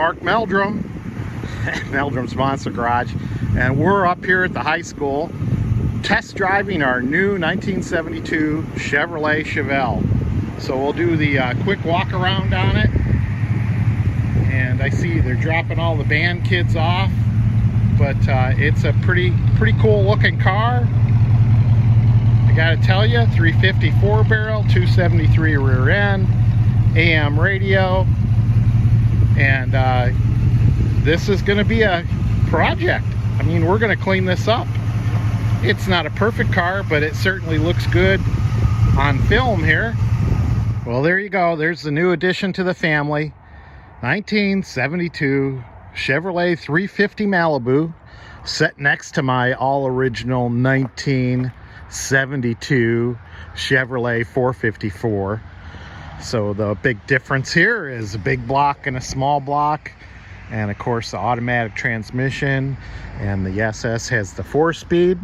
Mark Meldrum, Meldrum's Monster Garage, and we're up here at the high school test driving our new 1972 Chevrolet Chevelle. So we'll do the quick walk around on it, and I see they're dropping all the band kids off, but it's a pretty cool looking car. I gotta tell you, 354 barrel, 273 rear end, AM radio, and this is going to be a project. I mean, we're going to clean this up. It's not a perfect car, but it certainly looks good on film here. Well, there you go. There's the new addition to the family. 1972 Chevrolet 350 Malibu, set next to my all-original 1972 Chevrolet 454. So the big difference here is a big block and a small block, and of course the automatic transmission, and the SS has the 4-speed.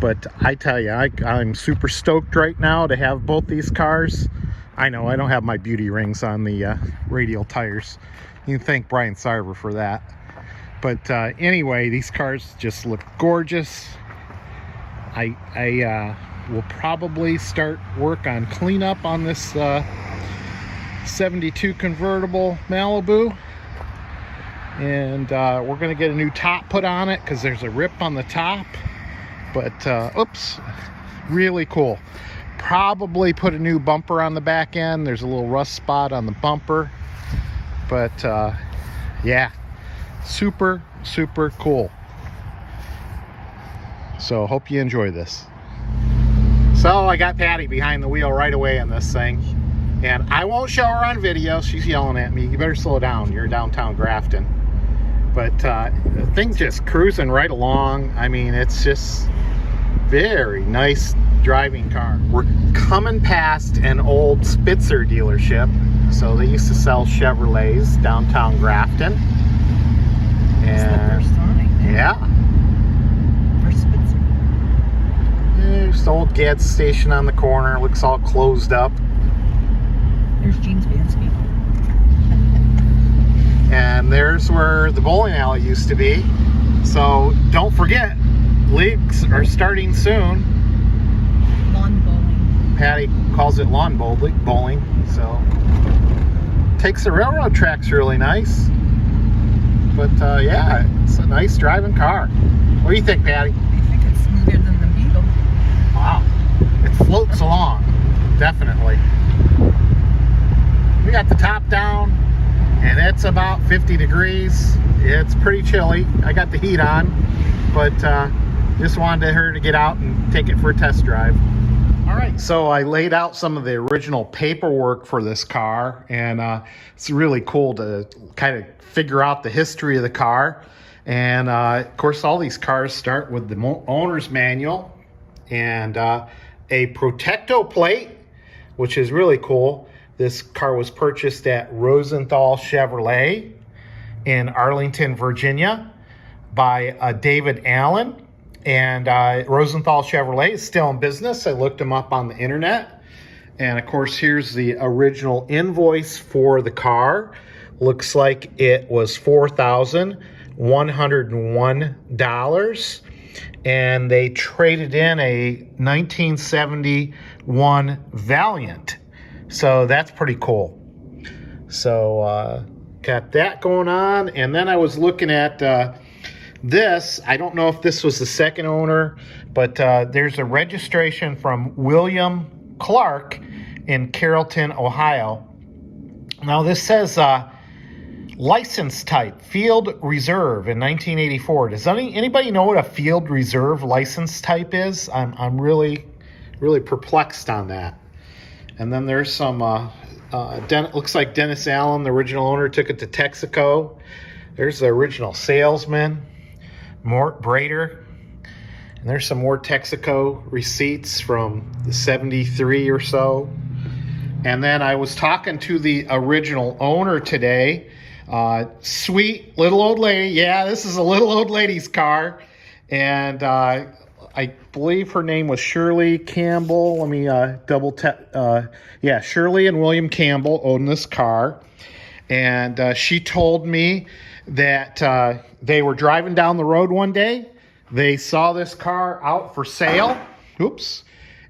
But I tell you, I'm super stoked right now to have both these cars. I know I don't have my beauty rings on the radial tires. You can thank Brian Sarver for that. But anyway, these cars just look gorgeous. I will probably start work on cleanup on this 72 convertible Malibu, and we're going to get a new top put on it because there's a rip on the top. But oops, really cool. Probably put a new bumper on the back end. There's a little rust spot on the bumper, but yeah, super cool. So hope you enjoy this. So I got Patty behind the wheel right away on this thing, and I won't show her on video. She's yelling at me, you better slow down, you're downtown Grafton. But the thing's just cruising right along. I mean, it's just very nice driving car. We're coming past an old Spitzer dealership. So they used to sell Chevrolets downtown Grafton. And yeah, for Spitzer. There's the old gas station on the corner. Looks all closed up. There's Jean's Bansky. And there's where the bowling alley used to be. So don't forget, leagues are starting soon. Lawn bowling. Patty calls it lawn bowling. So takes the railroad tracks really nice. But yeah, it's a nice driving car. What do you think, Patty? I think it's smoother than the Beetle. Wow, it floats along, definitely. We got the top down, and it's about 50 degrees. It's pretty chilly. I got the heat on, but just wanted her to get out and take it for a test drive. All right, so I laid out some of the original paperwork for this car, and it's really cool to kind of figure out the history of the car. And of course, all these cars start with the owner's manual and a Protecto plate, which is really cool. This car was purchased at Rosenthal Chevrolet in Arlington, Virginia by David Allen. And Rosenthal Chevrolet is still in business. I looked them up on the internet. And of course, here's the original invoice for the car. Looks like it was $4,101. And they traded in a 1971 Valiant. So that's pretty cool. So got that going on. And then I was looking at this. I don't know if this was the second owner, but there's a registration from William Clark in Carrollton, Ohio. Now this says license type, Field Reserve in 1984. Does anybody know what a Field Reserve license type is? I'm really perplexed on that. And then there's some, looks like Dennis Allen, the original owner, took it to Texaco. There's the original salesman, Mort Brader. And there's some more Texaco receipts from the 73 or so. And then I was talking to the original owner today. Sweet little old lady. Yeah, this is a little old lady's car. And I believe her name was Shirley Campbell. Let me double check. Yeah, Shirley and William Campbell own this car. And she told me that they were driving down the road one day. They saw this car out for sale. Oops.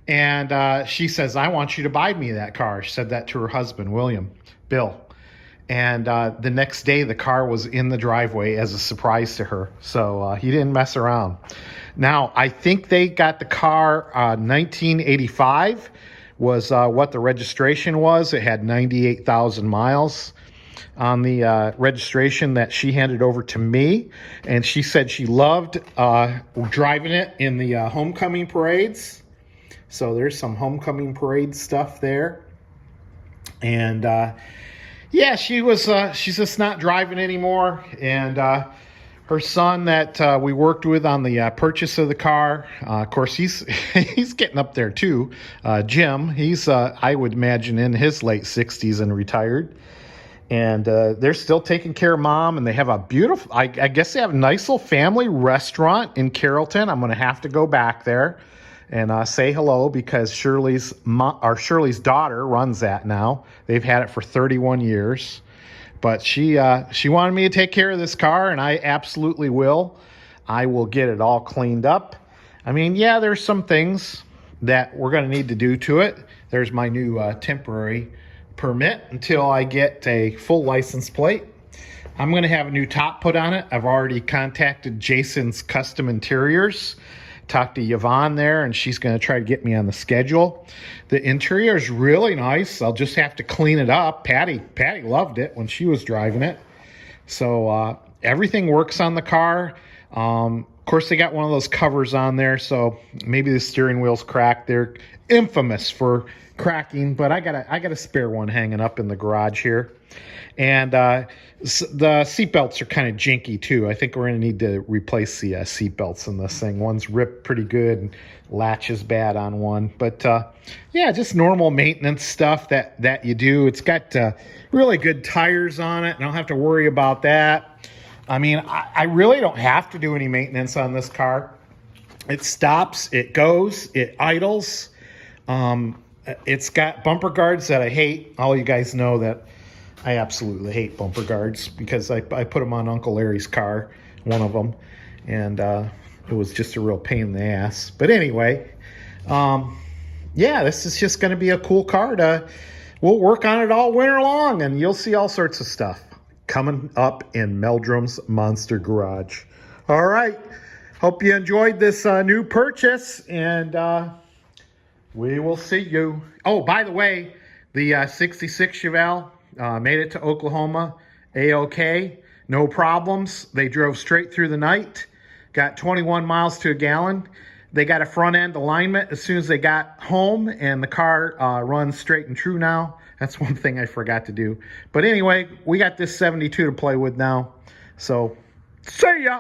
And she says, I want you to buy me that car. She said that to her husband, Bill. And the next day, the car was in the driveway as a surprise to her. So he didn't mess around. Now, I think they got the car 1985 was what the registration was. It had 98,000 miles on the registration that she handed over to me. And she said she loved driving it in the homecoming parades. So there's some homecoming parade stuff there. And yeah, she's just not driving anymore. And her son that we worked with on the purchase of the car, of course, he's getting up there too. Jim, he's I would imagine in his late 60s and retired. And they're still taking care of Mom, and they have a beautiful, I guess they have a nice little family restaurant in Carrollton. I'm going to have to go back there and say hello, because Shirley's daughter runs that now. They've had it for 31 years. But she wanted me to take care of this car, and I absolutely will. I will get it all cleaned up. I mean, yeah, there's some things that we're going to need to do to it. There's my new temporary permit until I get a full license plate. I'm going to have a new top put on it. I've already contacted Jason's Custom Interiors. Talked to Yvonne there, and she's going to try to get me on the schedule. The interior is really nice. I'll just have to clean it up. Patty loved it when she was driving it. So everything works on the car. Of course, they got one of those covers on there, so maybe the steering wheel's cracked. They're infamous for cracking, but I got a spare one hanging up in the garage here. And the seatbelts are kind of jinky too. I think we're going to need to replace the seatbelts in this thing. One's ripped pretty good and latches bad on one. But yeah, just normal maintenance stuff that you do. It's got really good tires on it, and I don't have to worry about that. I mean, I really don't have to do any maintenance on this car. It stops, it goes, it idles. It's got bumper guards that I hate. All you guys know that I absolutely hate bumper guards, because I put them on Uncle Larry's car, one of them, and it was just a real pain in the ass. But anyway, yeah, this is just going to be a cool car. We'll work on it all winter long, and you'll see all sorts of stuff coming up in Meldrum's Monster Garage. All right, hope you enjoyed this new purchase, and we will see you. Oh, by the way, the 66 Chevelle made it to Oklahoma A-OK. No problems. They drove straight through the night. Got 21 miles to a gallon. They got a front end alignment as soon as they got home, and the car runs straight and true now. That's one thing I forgot to do. But anyway, we got this 72 to play with now. So, see ya!